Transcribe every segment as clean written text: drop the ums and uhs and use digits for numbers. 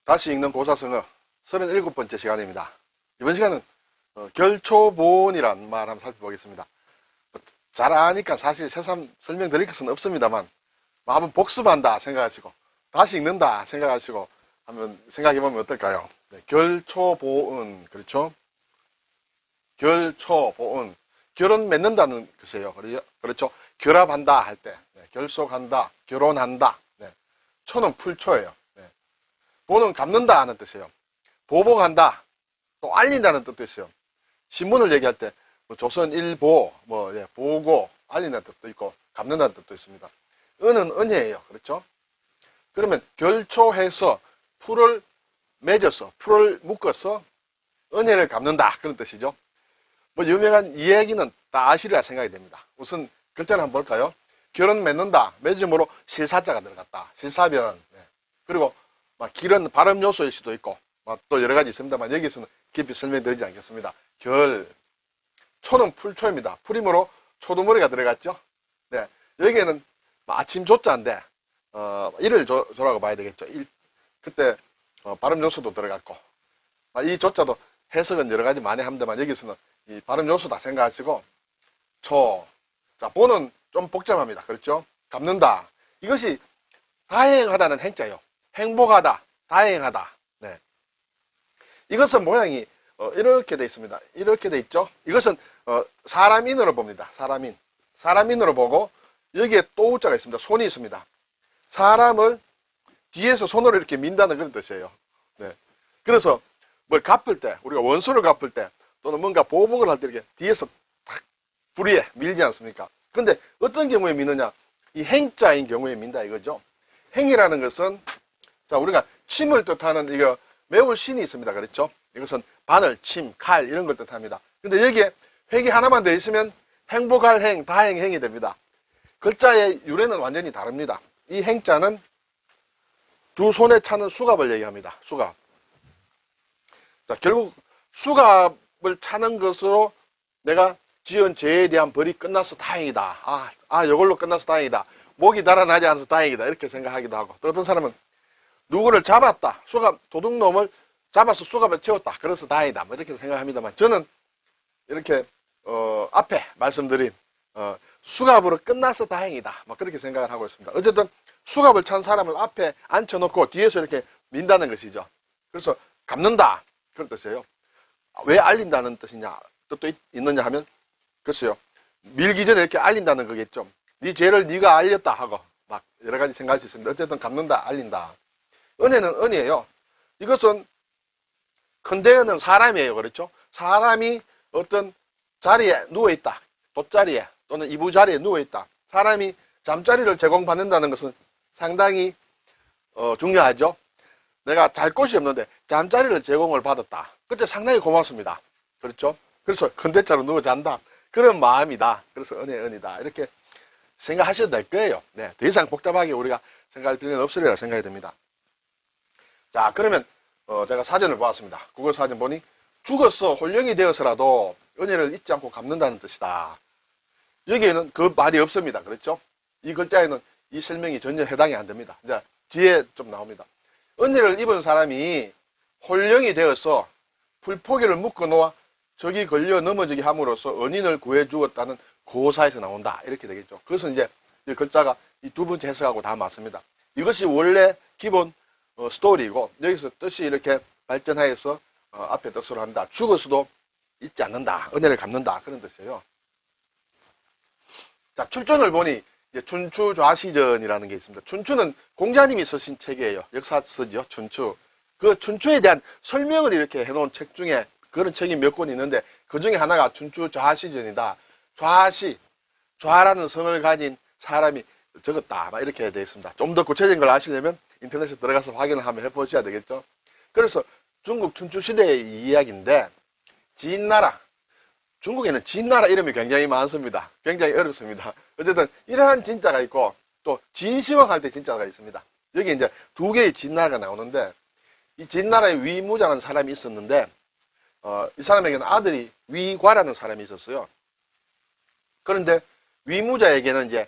다시 읽는 고사성어 37번째 시간입니다. 이번 시간은 결초보온이란 말 한번 살펴보겠습니다. 잘 아니까 사실 새삼 설명드릴 것은 없습니다만 한번 복습한다 생각하시고 다시 읽는다 생각하시고 한번 생각해보면 어떨까요? 네, 결초보은, 그렇죠? 결초보은, 결혼 맺는다는 뜻이에요. 그렇죠? 결합한다 할 때, 네, 결속한다, 결혼한다. 네, 초는 풀초예요. 네. 보는 갚는다 하는 뜻이에요. 보복한다, 또 알린다는 뜻도 있어요. 신문을 얘기할 때 뭐 조선일보, 보고, 알린다는 뜻도 있고 갚는다는 뜻도 있습니다. 은은 은혜예요. 그렇죠? 그러면 결초해서 풀을 맺어서, 풀을 묶어서 은혜를 갚는다, 그런 뜻이죠. 뭐 유명한 이 얘기는 다 아시리라 생각이 됩니다. 우선 글자를 한번 볼까요? 결혼 맺는다, 맺음으로 실사자가 들어갔다, 실사변. 네. 그리고 막 길은 발음 요소일 수도 있고 또 여러 가지 있습니다만 여기서는 깊이 설명드리지 않겠습니다. 초는 풀초입니다. 풀이므로 초두머리가 들어갔죠. 네. 여기에는 아침 조자인데 일을 조라고 봐야 되겠죠. 그때 발음 요소도 들어갔고 이 조자도 해석은 여러 가지 많이 합니다만 여기서는 이 발음 요소다 생각하시고 자, 보는 좀 복잡합니다. 그렇죠? 갚는다. 이것이 다행하다는 행자예요. 행복하다, 다행하다. 네. 이것은 모양이 이렇게 돼 있습니다. 이렇게 돼 있죠. 이것은 사람인으로 봅니다. 사람인으로 보고 여기에 또 우자가 있습니다. 손이 있습니다. 사람을 뒤에서 손으로 이렇게 민다는 그런 뜻이에요. 네. 그래서 뭘 갚을 때, 우리가 원수를 갚을 때 또는 뭔가 보복을 할 때 이렇게 뒤에서 탁 불의에 밀지 않습니까? 근데 어떤 경우에 미느냐? 이 행자인 경우에 민다 이거죠. 행이라는 것은 자, 우리가 침을 뜻하는 이거 매울 신이 있습니다. 그렇죠? 이것은 바늘, 침, 칼 이런 걸 뜻합니다. 근데 여기에 획이 하나만 더 있으면 행복할 행, 다행행이 됩니다. 글자의 유래는 완전히 다릅니다. 이 행자는 두 손에 차는 수갑을 얘기합니다. 수갑. 자, 결국 수갑을 차는 것으로 내가 지은 죄에 대한 벌이 끝나서 다행이다. 이걸로 끝나서 다행이다. 목이 달아나지 않아서 다행이다. 이렇게 생각하기도 하고 또 어떤 사람은 누구를 잡았다. 도둑놈을 잡아서 수갑을 채웠다. 그래서 다행이다. 뭐 이렇게 생각합니다만 저는 이렇게 앞에 말씀드린 수갑으로 끝나서 다행이다. 뭐 그렇게 생각을 하고 있습니다. 어쨌든 수갑을 찬 사람을 앞에 앉혀놓고 뒤에서 이렇게 민다는 것이죠. 그래서 갚는다. 그런 뜻이에요. 왜 알린다는 뜻이냐? 뜻도 있느냐 하면 글쎄요. 밀기 전에 이렇게 알린다는 거겠죠. 네 죄를 네가 알렸다 하고 막 여러 가지 생각할 수 있습니다. 어쨌든 갚는다, 알린다. 은혜는 은혜예요. 이것은 큰대어는 사람이에요. 그렇죠? 사람이 어떤 자리에 누워있다. 돗자리에 또는 이부자리에 누워있다. 사람이 잠자리를 제공받는다는 것은 상당히 중요하죠. 내가 잘 곳이 없는데 잠자리를 제공을 받았다. 그때 상당히 고맙습니다. 그렇죠? 그래서 큰대자로 누워 잔다. 그런 마음이다. 그래서 은혜다. 이렇게 생각하셔도 될 거예요. 네, 더 이상 복잡하게 우리가 생각할 필요는 없으리라 생각이 듭니다. 자, 그러면 제가 사전을 보았습니다. 국어 사전 보니 죽어서 혼령이 되어서라도 은혜를 잊지 않고 갚는다는 뜻이다. 여기에는 그 말이 없습니다. 그렇죠? 이 글자에는 이 설명이 전혀 해당이 안 됩니다. 이제 뒤에 좀 나옵니다. 은혜를 입은 사람이 혼령이 되어서 풀포기를 묶어 놓아 적이 걸려 넘어지게 함으로써 은인을 구해 주었다는 고사에서 나온다. 이렇게 되겠죠. 그것은 이제 이 글자가 이 두 번째 해석하고 다 맞습니다. 이것이 원래 기본 스토리이고 여기서 뜻이 이렇게 발전하여서 앞에 뜻으로 합니다. 죽어서도 잊지 않는다. 은혜를 갚는다. 그런 뜻이에요. 자, 출전을 보니 이제 춘추좌시전이라는 게 있습니다. 춘추는 공자님이 쓰신 책이에요. 역사서죠. 춘추. 그 춘추에 대한 설명을 이렇게 해놓은 책 중에 그런 책이 몇 권 있는데 그 중에 하나가 춘추좌시전이다. 좌라는 성을 가진 사람이 적었다. 막 이렇게 되어 있습니다. 좀 더 구체적인 걸 아시려면 인터넷에 들어가서 확인을 한번 해보셔야 되겠죠. 그래서 중국 춘추시대의 이야기인데 진나라, 중국에는 진나라 이름이 굉장히 많습니다. 굉장히 어렵습니다. 어쨌든 이러한 진자가 있고 또 진시황 할 때 진자가 있습니다. 여기 이제 두 개의 진나라가 나오는데 이 진나라의 위무자라는 사람이 있었는데 이 사람에게는 아들이 위과라는 사람이 있었어요. 그런데 위무자에게는 이제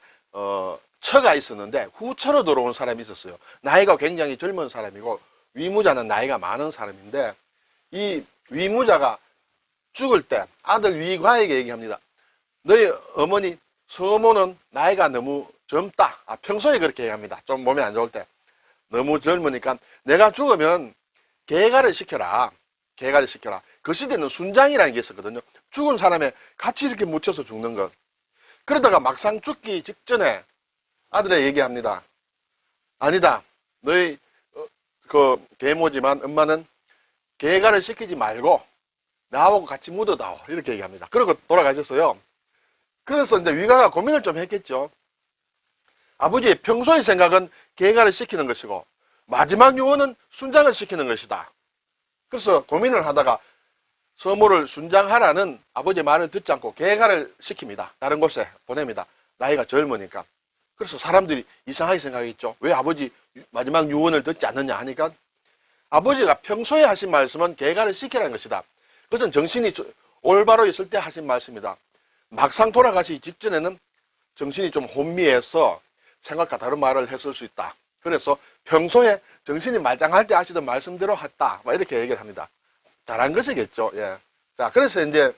처가 있었는데 후처로 들어온 사람이 있었어요. 나이가 굉장히 젊은 사람이고 위무자는 나이가 많은 사람인데 이 위무자가 죽을 때 아들 위가에게 얘기합니다. 너희 어머니 서모는 나이가 너무 젊다. 평소에 그렇게 얘기합니다. 좀 몸이 안 좋을 때. 너무 젊으니까 내가 죽으면 개가를 시켜라. 개가를 시켜라. 그 시대는 순장이라는 게 있었거든요. 죽은 사람에 같이 이렇게 묻혀서 죽는 것. 그러다가 막상 죽기 직전에 아들에 얘기합니다. 아니다. 너희 그 계모지만 엄마는 개가를 시키지 말고 나하고 같이 묻어다오. 이렇게 얘기합니다. 그러고 돌아가셨어요. 그래서 이제 위가가 고민을 좀 했겠죠. 아버지의 평소의 생각은 개가를 시키는 것이고 마지막 유언은 순장을 시키는 것이다. 그래서 고민을 하다가 서모를 순장하라는 아버지의 말을 듣지 않고 개가를 시킵니다. 다른 곳에 보냅니다. 나이가 젊으니까. 그래서 사람들이 이상하게 생각했죠. 왜 아버지 마지막 유언을 듣지 않느냐 하니까 아버지가 평소에 하신 말씀은 개가를 시키라는 것이다. 그것은 정신이 올바로 있을 때 하신 말씀이다. 막상 돌아가시기 직전에는 정신이 좀 혼미해서 생각과 다른 말을 했을 수 있다. 그래서 평소에 정신이 말짱할 때 하시던 말씀대로 했다. 이렇게 얘기를 합니다. 잘한 것이겠죠. 예. 자, 그래서 이제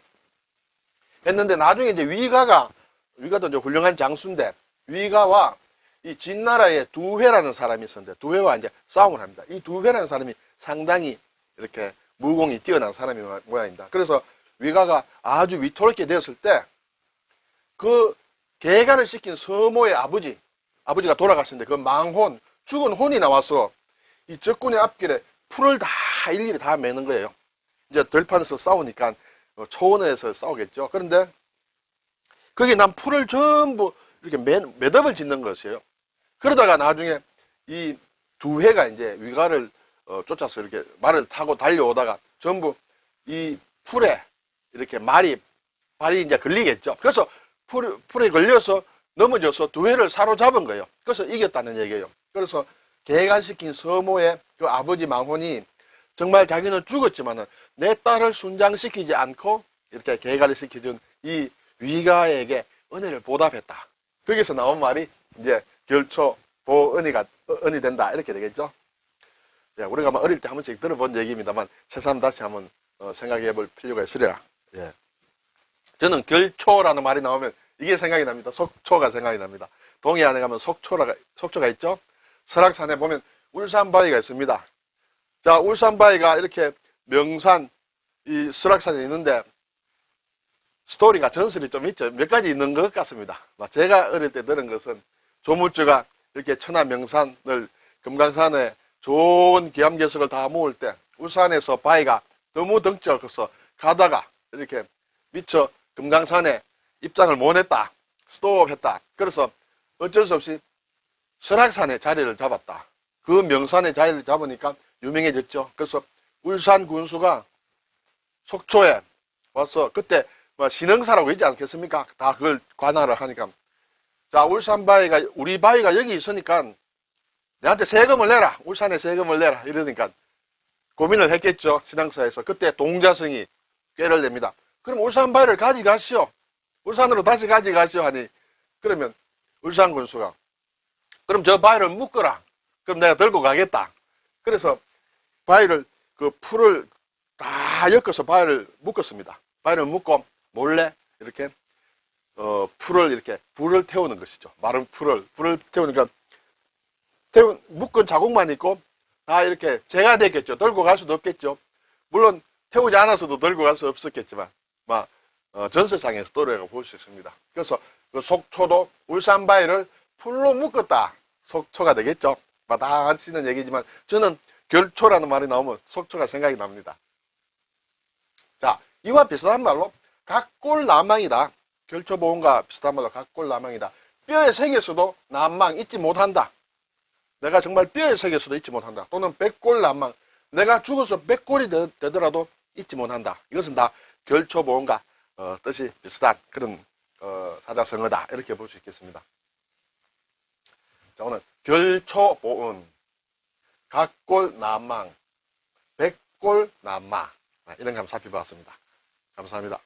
했는데 나중에 이제 위가도 이제 훌륭한 장수인데 위가와 이 진나라의 두회라는 사람이 있었는데 두회와 이제 싸움을 합니다. 이 두회라는 사람이 상당히 이렇게 무공이 뛰어난 사람이 모양입니다. 그래서 위가가 아주 위토롭게 되었을 때 그 개가를 시킨 서모의 아버지가 돌아가셨는데 그 망혼, 죽은 혼이 나와서 이 적군의 앞길에 풀을 다 일일이 다 매는 거예요. 이제 들판에서 싸우니까 초원에서 싸우겠죠. 그런데 거기 난 풀을 전부 이렇게 매듭을 짓는 것이에요. 그러다가 나중에 이 두회가 이제 위가를 쫓아서 이렇게 말을 타고 달려오다가 전부 이 풀에 이렇게 발이 이제 걸리겠죠. 그래서 풀에 걸려서 넘어져서 두회를 사로잡은 거예요. 그래서 이겼다는 얘기예요. 그래서 개간시킨 서모의 그 아버지 망혼이 정말 자기는 죽었지만은 내 딸을 순장시키지 않고 이렇게 개가를 시켜준 이 위가에게 은혜를 보답했다. 거기서 나온 말이 이제 결초보은이 된다. 이렇게 되겠죠. 예, 우리가 어릴 때 한 번씩 들어본 얘기입니다만 새삼 다시 한번 생각해 볼 필요가 있으리라. 예. 저는 결초라는 말이 나오면 이게 생각이 납니다. 속초가 생각이 납니다. 동해안에 가면 속초가 있죠. 설악산에 보면 울산바위가 있습니다. 자, 울산바위가 이렇게 명산 이 설악산에 있는데 스토리가 전설이 좀 있죠. 몇 가지 있는 것 같습니다. 제가 어릴 때 들은 것은 조물주가 이렇게 천하명산을 금강산에 좋은 기암괴석을 다 모을 때 울산에서 바위가 너무 덩쳐서 가다가 이렇게 미처 금강산에 입장을 못 했다. 스톱했다. 그래서 어쩔 수 없이 설악산에 자리를 잡았다. 그 명산에 자리를 잡으니까 유명해졌죠. 그래서 울산 군수가 속초에 와서 그때 신흥사라고 있지 않겠습니까? 다 그걸 관할을 하니까 자, 울산 바위가 우리 바위가 여기 있으니까 내한테 세금을 내라. 울산에 세금을 내라. 이러니까 고민을 했겠죠. 신앙사에서. 그때 동자성이 꾀를 냅니다. 그럼 울산 바위를 가져가시오. 울산으로 다시 가져가시오 하니 그러면 울산 군수가 그럼 저 바위를 묶어라. 그럼 내가 들고 가겠다. 그래서 바위를 그 풀을 다 엮어서 바위를 묶었습니다. 바위를 묶고 몰래 이렇게 풀을 이렇게 불을 태우는 것이죠. 마른 불을 태우니까 묶은 자국만 있고 다 이렇게 재가 됐겠죠. 들고 갈 수도 없겠죠. 물론 태우지 않아서도 들고 갈 수 없었겠지만 전설상에서 또래가 볼 수 있습니다. 그래서 그 속초도 울산 바위를 풀로 묶었다. 속초가 되겠죠. 다 하시는 얘기지만 저는 결초라는 말이 나오면 속초가 생각이 납니다. 자, 이와 비슷한 말로 각골남망이다. 결초보험과 비슷한 말로 각골남망이다. 뼈의 세계에서도 남망 잊지 못한다. 내가 정말 뼈의 세계에서도 잊지 못한다. 또는 백골남망. 내가 죽어서 백골이 되더라도 잊지 못한다. 이것은 다 결초보험과 뜻이 비슷한 그런 사자성어다. 이렇게 볼 수 있겠습니다. 자, 오늘 결초보은, 각골남망, 백골남마 이런 거 한번 살펴봤습니다. 감사합니다.